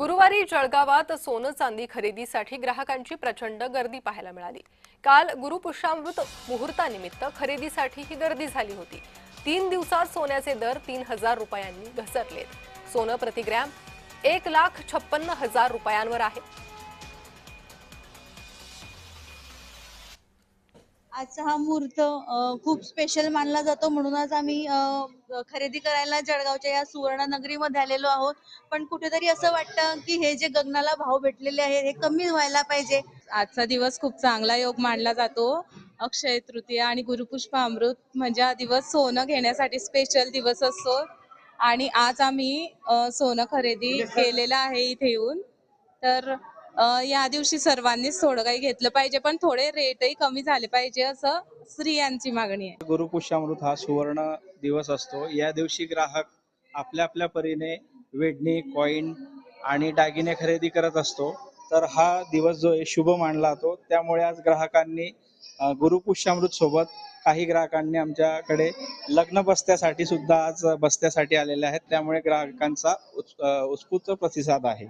गुरुवारी जळगावात सोनं चांदी खरेदीसाठी ग्राहकांची प्रचंड गर्दी पाहायला मिळाली। काल गुरुपुष्यामृत मुहूर्तानिमित्त खरेदीसाठी ही गर्दी झाली होती। 3 दिवसात सोन्याचे दर 3000 रुपयांनी घसरलेत। सोनं प्रति ग्रॅम 1,56,000 रुपयांवर आहे। आजचा हा मुहूर्त खूप स्पेशल मानला जातो, म्हणूनच आम्ही खरेदी करायला जळगावच्या या सुवर्ण नगरीमध्ये आलेलो आहोत। पण कुठेतरी असं वाटतं की हे जे गगनाला भाव भेटलेले आहेत हे कमी व्हायला पाहिजे। आजचा दिवस खूप चांगला योग मानला जातो। अक्षय तृतीया आणि गुरुपुष्प अमृत म्हणजे हा दिवस सोनं घेण्यासाठी स्पेशल दिवस असतो। आणि आज आम्ही सोनं खरेदी केलेलं आहे इथे येऊन। तर या दिवशी सर्वांनीच थोडं काही घेतलं पाहिजे, पण थोडे रेटही कमी झाले पाहिजे असं स्त्रियांची मागणी आहे। गुरुपुष्यामृत हा सुवर्ण दिवस असतो। या दिवशी ग्राहक आपल्या आपल्या परीने वेडणी, कॉइन आणि दागिने खरेदी करत असतो। तर हा दिवस जो आहे शुभ मानला जातो, त्यामुळे आज ग्राहकांनी गुरुपुष्यामृत सोबत काही ग्राहकांनी आमच्याकडे लग्न बस्त्यासाठी सुद्धा आज बस्त्यासाठी आलेले आहेत। त्यामुळे ग्राहकांचा उत्स्फूर्त प्रतिसाद आहे।